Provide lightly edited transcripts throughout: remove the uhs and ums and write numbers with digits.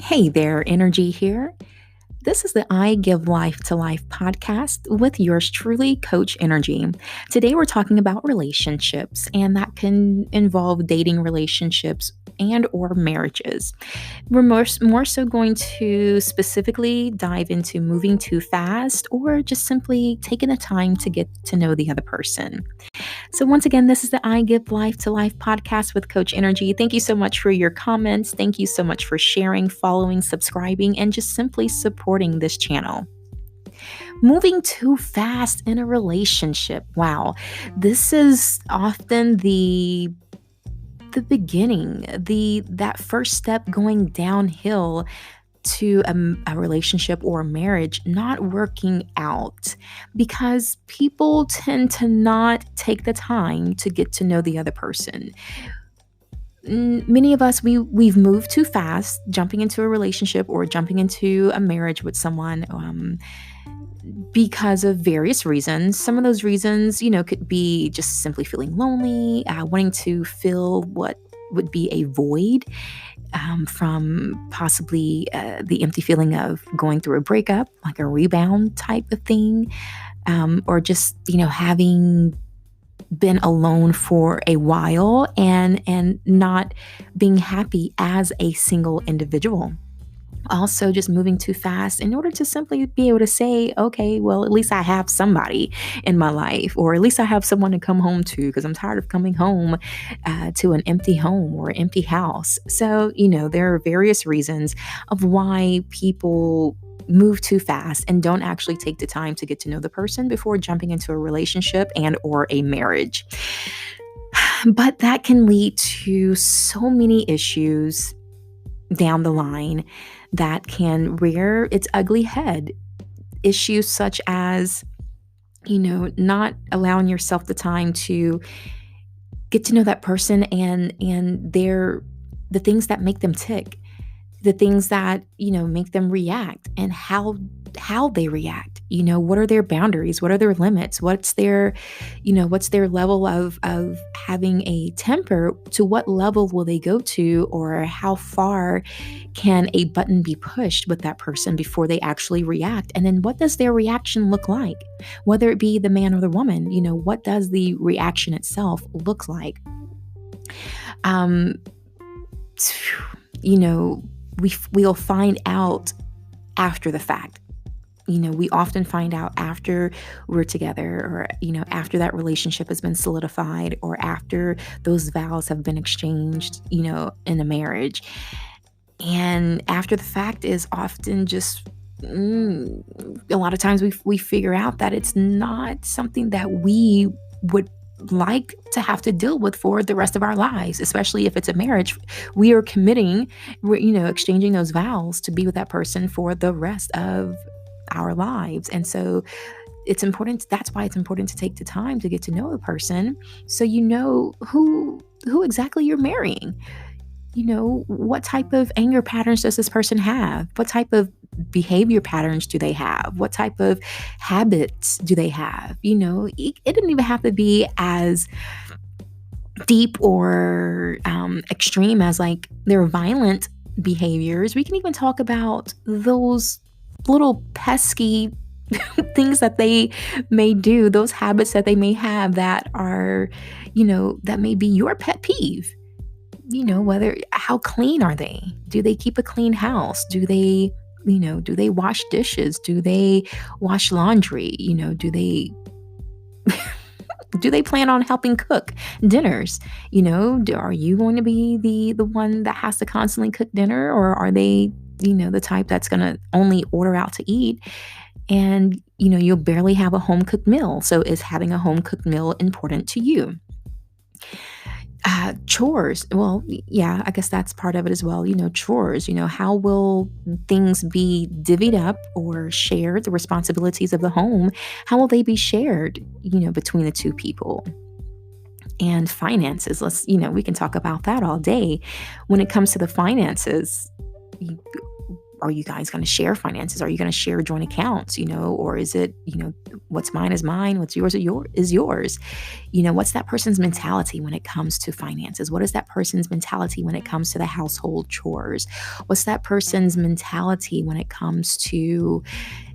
Hey there, Nrgy here. This is the I Give Life to Life podcast with yours truly, Coach Nrgy. Today we're talking about relationships, and that can involve dating relationships and or marriages. We're more so going to specifically dive into moving too fast or just simply taking the time to get to know the other person. So, once again, this is the I Give Life to Life podcast with Coach Nrgy. Thank you so much for your comments. Thank you so much for sharing, following, subscribing, and just simply supporting this channel. Moving too fast in a relationship. Wow. This is often the beginning, that first step going downhill to a relationship or a marriage not working out because people tend to not take the time to get to know the other person. Many of us we've moved too fast, jumping into a relationship or jumping into a marriage with someone because of various reasons. Some of those reasons, could be just simply feeling lonely, wanting to fill what would be a void from possibly the empty feeling of going through a breakup, like a rebound type of thing, or just having been alone for a while and not being happy as a single individual. Also, just moving too fast in order to simply be able to say, okay, well, at least I have somebody in my life, or at least I have someone to come home to because I'm tired of coming home to an empty home or empty house. So, there are various reasons of why people move too fast and don't actually take the time to get to know the person before jumping into a relationship and or a marriage. But that can lead to so many issues down the line that can rear its ugly head. Issues such as, not allowing yourself the time to get to know that person and the things that make them tick, the things that, make them react and how they react. What are their boundaries? What are their limits? What's their level of having a temper? To what level will they go to, or how far can a button be pushed with that person before they actually react? And then what does their reaction look like? Whether it be the man or the woman, what does the reaction itself look like? We'll find out after the fact. We often find out after we're together, or, after that relationship has been solidified, or after those vows have been exchanged, in a marriage. And after the fact is often just, a lot of times we figure out that it's not something that we would like to have to deal with for the rest of our lives, especially if it's a marriage. We are committing, we're, exchanging those vows to be with that person for the rest of our lives. And so it's important. That's why it's important to take the time to get to know a person, so you know who exactly you're marrying. What type of anger patterns does this person have? What type of behavior patterns do they have? What type of habits do they have? It didn't even have to be as deep or extreme as like their violent behaviors. We can even talk about those little pesky things that they may do, those habits that they may have that are, that may be your pet peeve. How clean are they? Do they keep a clean house? Do they wash dishes? Do they wash laundry? Do they do they plan on helping cook dinners? Are you going to be the one that has to constantly cook dinner, or are they, the type that's going to only order out to eat? And, you'll barely have a home cooked meal. So is having a home cooked meal important to you? Chores. Well, yeah, I guess that's part of it as well. Chores, how will things be divvied up or shared? The responsibilities of the home, how will they be shared, between the two people? And finances, we can talk about that all day. When it comes to the finances, are you guys going to share finances? Are you going to share joint accounts, or is it, what's mine is mine, what's yours is yours? What's that person's mentality when it comes to finances? What is that person's mentality when it comes to the household chores? What's that person's mentality when it comes to,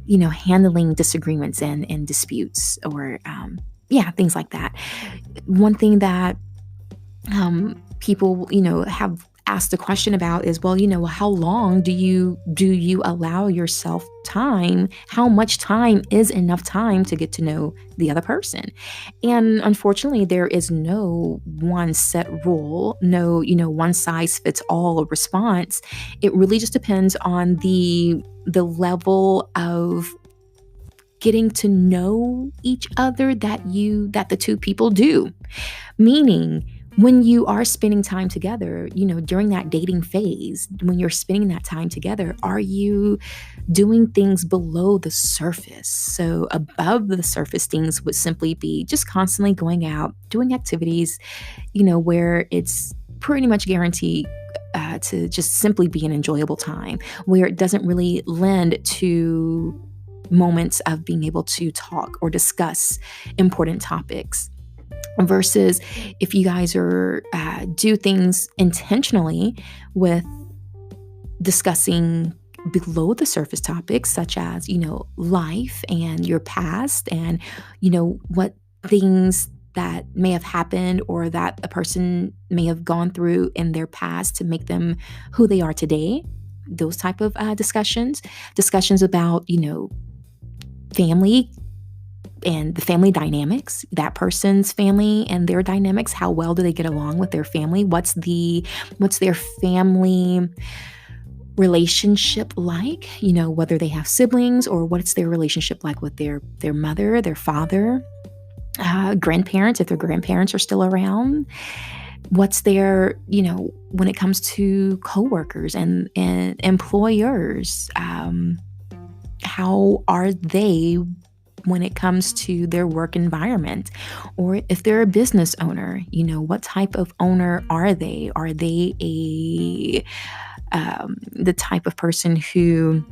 handling disagreements and disputes, or, things like that. One thing that people, have asked a question about is, well, how long do you allow yourself time? How much time is enough time to get to know the other person? And unfortunately, there is no one set rule, no, one size fits all response. It really just depends on the level of getting to know each other that the two people do. Meaning, when you are spending time together, during that dating phase, when you're spending that time together, are you doing things below the surface? So above the surface, things would simply be just constantly going out, doing activities, where it's pretty much guaranteed to just simply be an enjoyable time, where it doesn't really lend to moments of being able to talk or discuss important topics. Versus if you guys are do things intentionally with discussing below the surface topics, such as, life and your past, and, what things that may have happened or that a person may have gone through in their past to make them who they are today. Those type of discussions about, family and the family dynamics, that person's family and their dynamics. How well do they get along with their family? What's their family relationship like? Whether they have siblings, or what's their relationship like with their mother, their father, grandparents, if their grandparents are still around. What's their, when it comes to coworkers and employers, how are they when it comes to their work environment? Or if they're a business owner, what type of owner are they? Are they the type of person who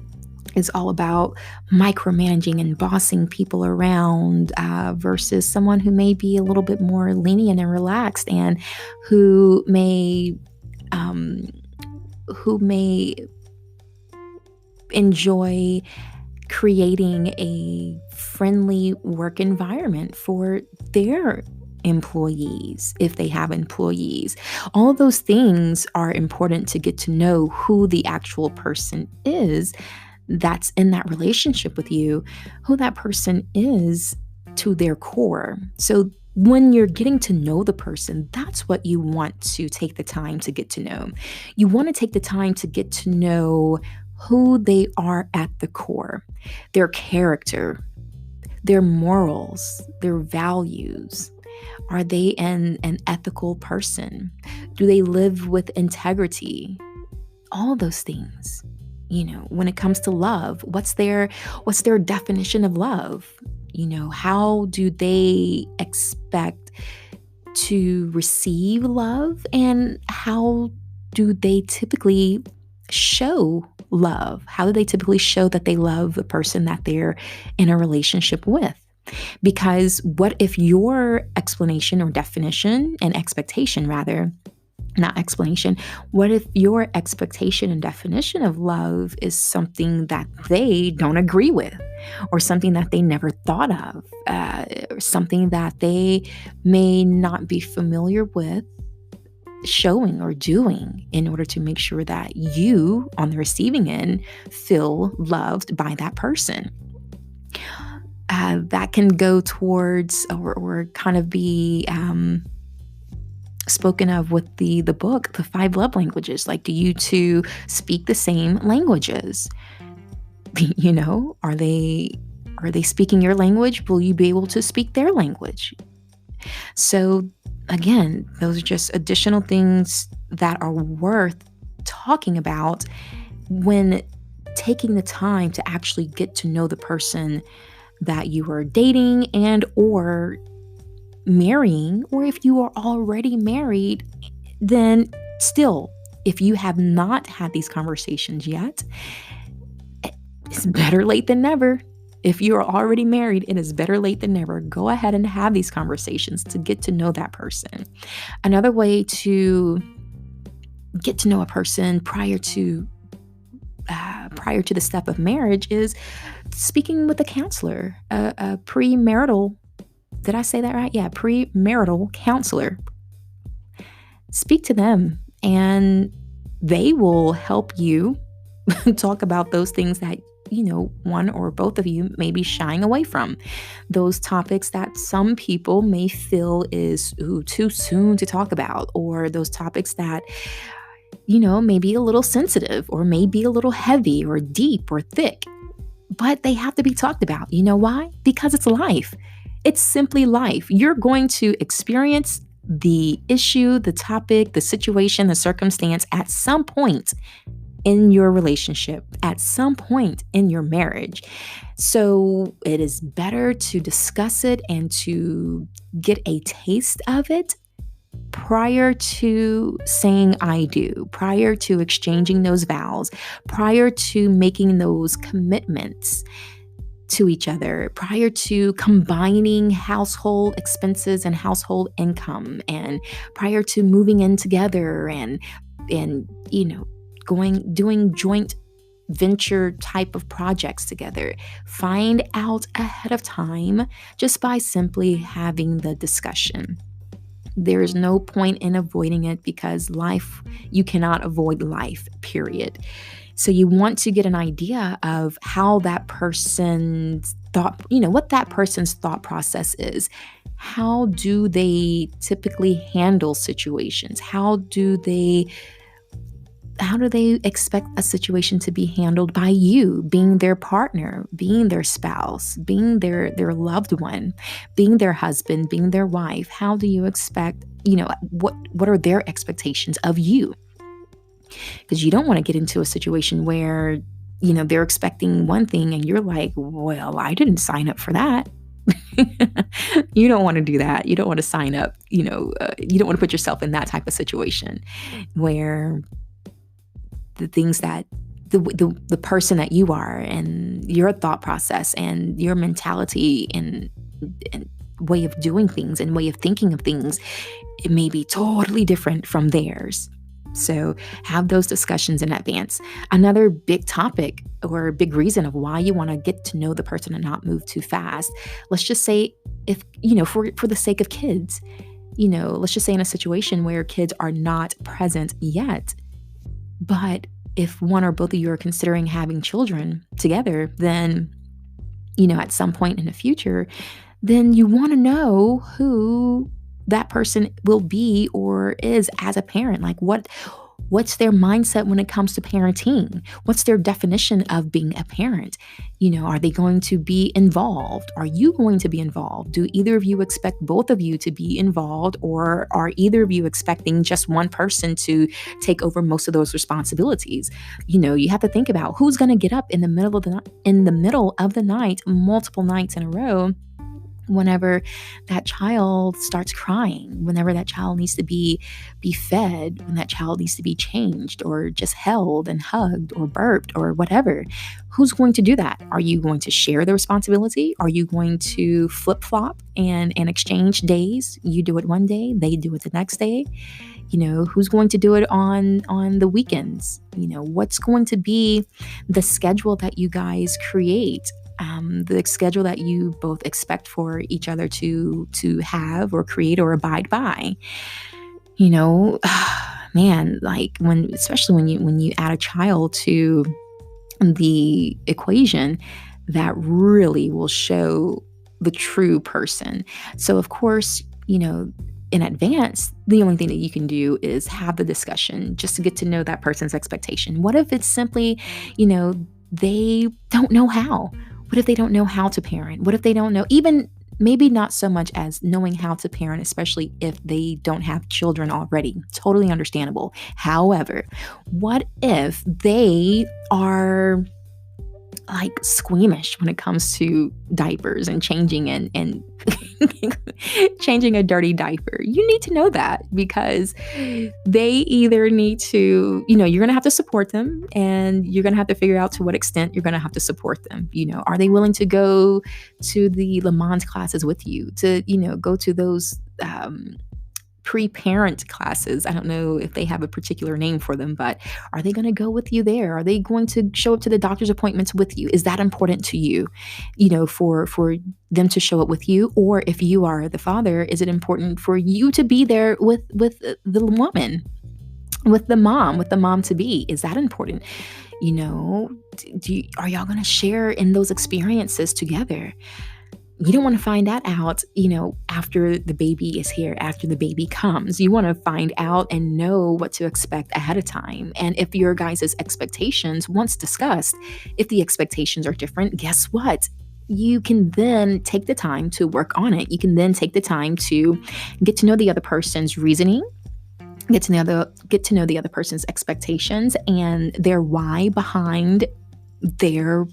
is all about micromanaging and bossing people around, versus someone who may be a little bit more lenient and relaxed, and who may enjoy creating a friendly work environment for their employees, if they have employees. All of those things are important to get to know who the actual person is that's in that relationship with you, who that person is to their core. So when you're getting to know the person, that's what you want to take the time to get to know. You want to take the time to get to know who they are at the core, their character, their morals, their values. Are they an ethical person? Do they live with integrity? All those things. When it comes to love, what's their definition of love? How do they expect to receive love, and how do they typically show love? How do they typically show that they love the person that they're in a relationship with? Because what if your explanation or definition and expectation, rather, not explanation, what if your expectation and definition of love is something that they don't agree with, or something that they never thought of, or something that they may not be familiar with showing or doing, in order to make sure that you, on the receiving end, feel loved by that person? That can go towards, or kind of be spoken of with the book, The 5 Love Languages. Like, do you two speak the same languages? Are they speaking your language? Will you be able to speak their language? So again, those are just additional things that are worth talking about when taking the time to actually get to know the person that you are dating and or marrying. Or if you are already married, then still, if you have not had these conversations yet, It's better late than never. If you are already married, it is better late than never. Go ahead and have these conversations to get to know that person. Another way to get to know a person prior to the step of marriage is speaking with a counselor, a premarital. Did I say that right? Yeah, premarital counselor. Speak to them, and they will help you talk about those things that one or both of you may be shying away from, those topics that some people may feel is too soon to talk about, or those topics that may be a little sensitive or may be a little heavy or deep or thick, but they have to be talked about. You know why? Because it's life. It's simply life. You're going to experience the issue, the topic, the situation, the circumstance at some point in your relationship, at some point in your marriage. So it is better to discuss it and to get a taste of it prior to saying I do, prior to exchanging those vows, prior to making those commitments to each other, prior to combining household expenses and household income, and prior to moving in together and doing joint venture type of projects together. Find out ahead of time just by simply having the discussion. There is no point in avoiding it, because you cannot avoid life, period. So you want to get an idea of how that person's what that person's thought process is. How do they typically handle situations? How do they expect a situation to be handled by you, being their partner, being their spouse, being their loved one, being their husband, being their wife? How do you expect, what are their expectations of you? Because you don't want to get into a situation where, they're expecting one thing and you're like, well, I didn't sign up for that. You don't want to do that. You don't want to sign up, you don't want to put yourself in that type of situation where the things that the person that you are and your thought process and your mentality and way of doing things and way of thinking of things, it may be totally different from theirs. So have those discussions in advance. Another big topic or big reason of why you want to get to know the person and not move too fast. Let's just say if, for the sake of kids, let's just say in a situation where kids are not present yet, but if one or both of you are considering having children together, then, at some point in the future, then you want to know who that person will be or is as a parent. Like what's their mindset when it comes to parenting? What's their definition of being a parent? Are they going to be involved? Are you going to be involved? Do either of you expect both of you to be involved, or are either of you expecting just one person to take over most of those responsibilities? You have to think about who's going to get up in the middle of the night, multiple nights in a row, whenever that child starts crying, whenever that child needs to be fed, when that child needs to be changed or just held and hugged or burped or whatever. Who's going to do that? Are you going to share the responsibility? Are you going to flip-flop and exchange days? You do it one day, they do it the next day. Who's going to do it on the weekends? What's going to be the schedule that you guys create? The schedule that you both expect for each other to have or create or abide by. Man, like especially when you add a child to the equation, that really will show the true person. So of course, in advance, the only thing that you can do is have the discussion just to get to know that person's expectation. What if it's simply, they don't know how? What if they don't know how to parent? What if they don't know, even maybe not so much as knowing how to parent, especially if they don't have children already? Totally understandable. However, what if they are like squeamish when it comes to diapers and changing and changing a dirty diaper. You need to know that, because they either need to, you're going to have to support them, and you're going to have to figure out to what extent you're going to have to support them. Are they willing to go to the Le Mans classes with you, to, go to those pre-parent classes? I don't know if they have a particular name for them, but are they going to go with you there? Are they going to show up to the doctor's appointments with you? Is that important to you, for them to show up with you? Or if you are the father, is it important for you to be there with the woman, with the mom to be? Is that important? Are y'all going to share in those experiences together? You don't want to find that out, after the baby is here, after the baby comes. You want to find out and know what to expect ahead of time. And if your guys' expectations, once discussed, if the expectations are different, guess what? You can then take the time to work on it. You can then take the time to get to know the other person's reasoning, get to know the other person's expectations and their why behind their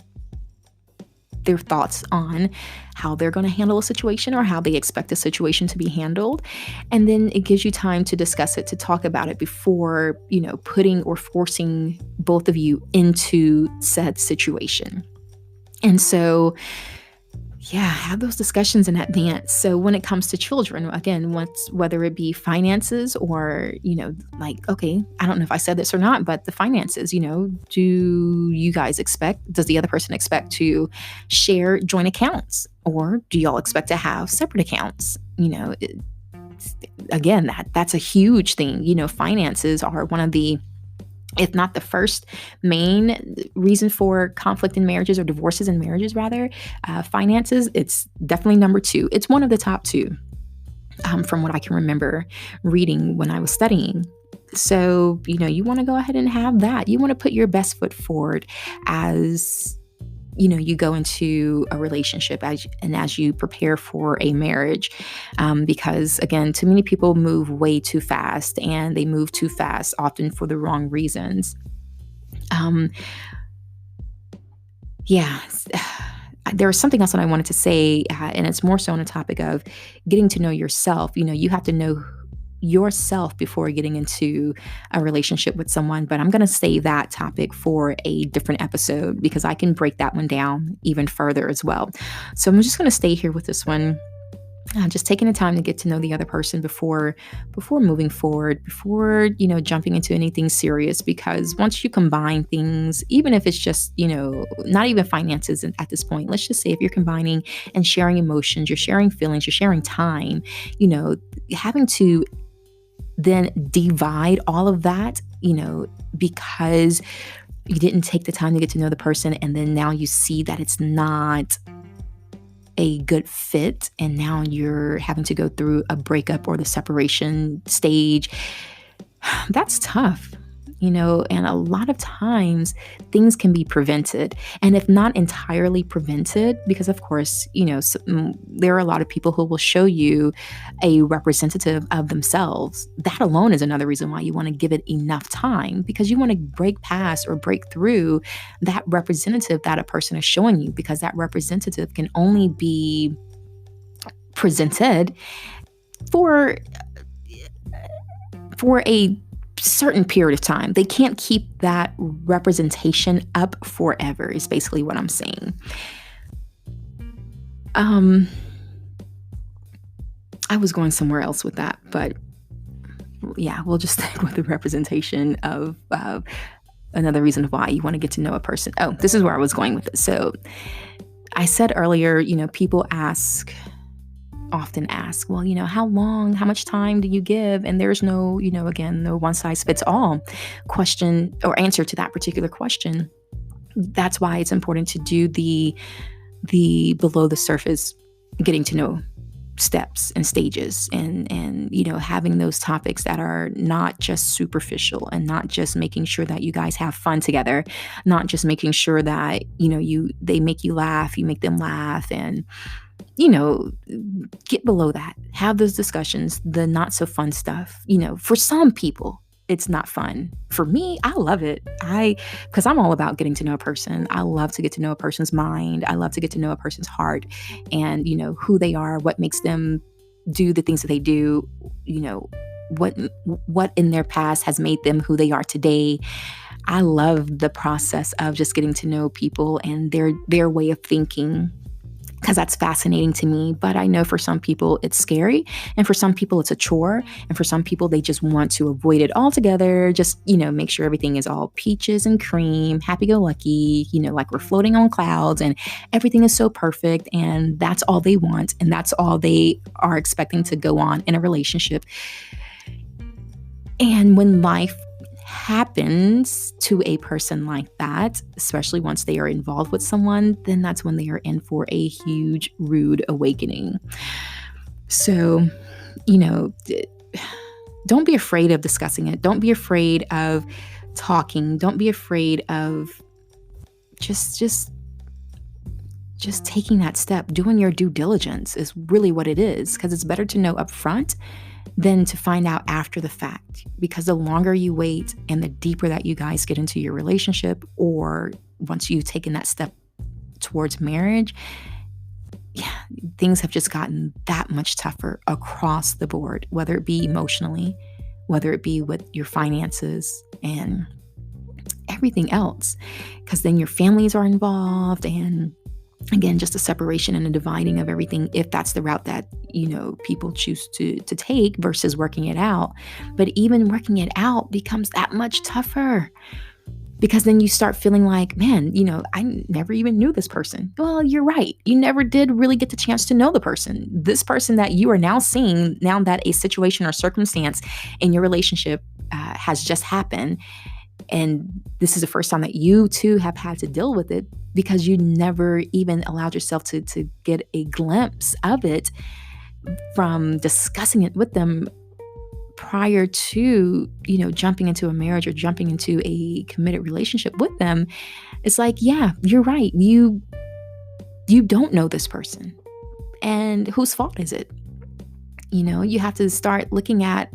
thoughts on how they're going to handle a situation or how they expect a situation to be handled. And then it gives you time to discuss it, to talk about it before, putting or forcing both of you into said situation. And so, have those discussions in advance. So when it comes to children, again, whether it be finances or, okay, I don't know if I said this or not, but the finances, do you guys does the other person expect to share joint accounts, or do y'all expect to have separate accounts? Again, that's a huge thing. Finances are one of the, if not the first main reason for conflict in marriages, or divorces in marriages rather. Finances, it's definitely number 2. It's one of the top 2, from what I can remember reading when I was studying. So, you want to go ahead and have that. You want to put your best foot forward as you go into a relationship as you prepare for a marriage, because again, too many people move way too fast, and they move too fast often for the wrong reasons. There was something else that I wanted to say, and it's more so on a topic of getting to know yourself. You have to know yourself before getting into a relationship with someone. But I'm going to save that topic for a different episode, because I can break that one down even further as well. So I'm just going to stay here with this one. Just taking the time to get to know the other person before moving forward, before, jumping into anything serious. Because once you combine things, even if it's just, not even finances at this point, let's just say if you're combining and sharing emotions, you're sharing feelings, you're sharing time, having to then divide all of that, because you didn't take the time to get to know the person, and then now you see that it's not a good fit, and now you're having to go through a breakup or the separation stage. That's tough. And a lot of times things can be prevented, and if not entirely prevented, because of course, there are a lot of people who will show you a representative of themselves. That alone is another reason why you want to give it enough time, because you want to break past or break through that representative that a person is showing you, because that representative can only be presented for a certain period of time. They can't keep that representation up forever, is basically what I'm saying. I was going somewhere else with that, but we'll just stick with the representation of another reason why you want to get to know a person. Oh, this is where I was going with it. So I said earlier, people often ask, well, how much time do you give? And there's no, no one size fits all question or answer to that particular question. That's why it's important to do the below the surface getting to know steps and stages, and having those topics that are not just superficial, and not just making sure that you guys have fun together, not just making sure that they make you laugh, you make them laugh, and get below that. Have those discussions, the not so fun stuff. For some people, it's not fun. For me, I love it. Because I'm all about getting to know a person. I love to get to know a person's mind. I love to get to know a person's heart and, who they are, what makes them do the things that they do, you know, what what in their past has made them who they are today. I love the process of just getting to know people and their way of thinking, because that's fascinating to me. But I know for some people it's scary, and for some people it's a chore, and for some people they just want to avoid it altogether. Just, make sure everything is all peaches and cream, happy go lucky, like we're floating on clouds and everything is so perfect. And that's all they want. And that's all they are expecting to go on in a relationship. And when life happens to a person like that, especially once they are involved with someone, then that's when they are in for a huge, rude awakening. So, don't be afraid of discussing it. Don't be afraid of talking. Don't be afraid of just taking that step. Doing your due diligence is really what it is, because it's better to know up front than to find out after the fact. Because the longer you wait and the deeper that you guys get into your relationship, or once you've taken that step towards marriage, things have just gotten that much tougher across the board, whether it be emotionally, whether it be with your finances and everything else. Because then your families are involved, and again, just a separation and a dividing of everything, if that's the route that, people choose to take versus working it out. But even working it out becomes that much tougher, because then you start feeling like, man, I never even knew this person. Well, you're right. You never did really get the chance to know the person. This person that you are now seeing, now that a situation or circumstance in your relationship has just happened, and this is the first time that you too have had to deal with it, because you never even allowed yourself to get a glimpse of it from discussing it with them prior to, jumping into a marriage or jumping into a committed relationship with them. It's like, yeah, you're right. You don't know this person. And whose fault is it? You have to start looking at,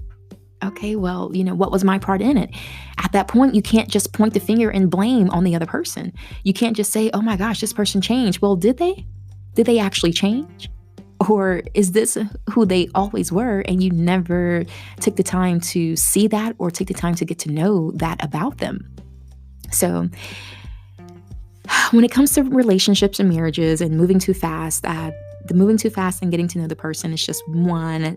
okay, well, what was my part in it? At that point, you can't just point the finger and blame on the other person. You can't just say, oh my gosh, this person changed. Well, did they? Did they actually change? Or is this who they always were, and you never took the time to see that or take the time to get to know that about them? So when it comes to relationships and marriages and moving too fast, the moving too fast and getting to know the person is just one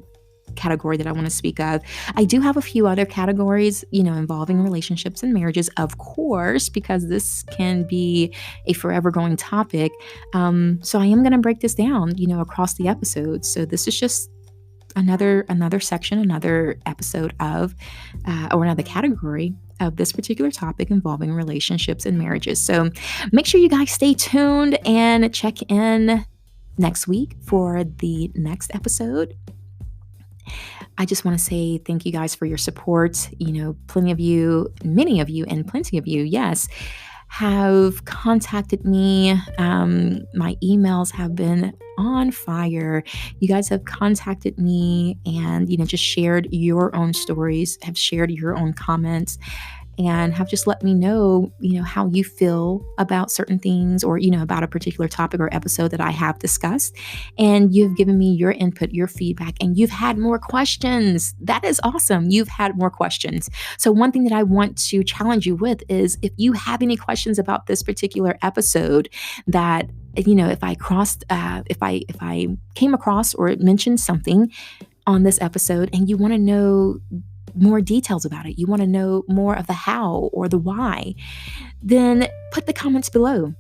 category that I want to speak of. I do have a few other categories, involving relationships and marriages, of course, because this can be a forever going topic. So I am going to break this down, across the episodes. So this is just another section, another episode of, or another category of this particular topic involving relationships and marriages. So make sure you guys stay tuned and check in next week for the next episode. I just want to say thank you guys for your support. Many of you, yes, have contacted me. My emails have been on fire. You guys have contacted me and, just shared your own stories, have shared your own comments, and have just let me know, how you feel about certain things, or, about a particular topic or episode that I have discussed. And you've given me your input, your feedback, and you've had more questions. That is awesome. You've had more questions. So one thing that I want to challenge you with is, if you have any questions about this particular episode that, if I came across or mentioned something on this episode and you want to know more details about it, you want to know more of the how or the why, then put the comments below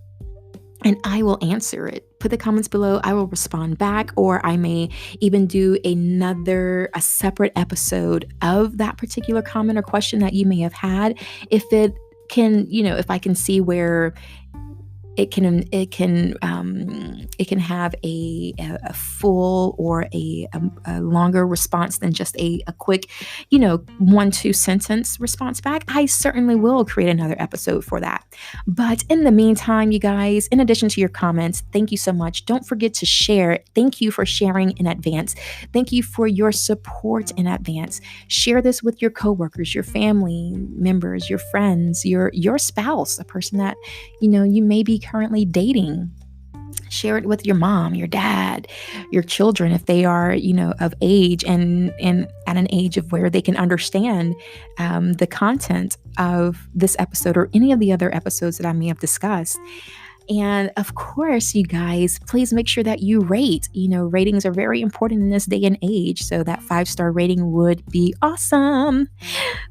and I will answer it. Put the comments below, I will respond back, or I may even do a separate episode of that particular comment or question that you may have had, if it can, if I can see where it can it can have a full or a longer response than just a quick, 1-2 sentence response back, I certainly will create another episode for that. But in the meantime, you guys, in addition to your comments, thank you so much. Don't forget to share. Thank you for sharing in advance. Thank you for your support in advance. Share this with your coworkers, your family members, your friends, your spouse, a person that you may be currently dating. Share it with your mom, your dad, your children if they are, of age and at an age of where they can understand the content of this episode or any of the other episodes that I may have discussed. And of course, you guys, please make sure that you rate. Ratings are very important in this day and age. So that 5-star rating would be awesome.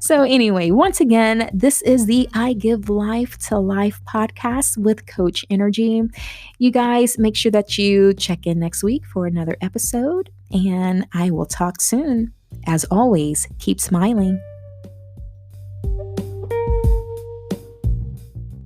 So, anyway, once again, this is the I Give Life to Life podcast with Coach Nrgy. You guys, make sure that you check in next week for another episode, and I will talk soon. As always, keep smiling.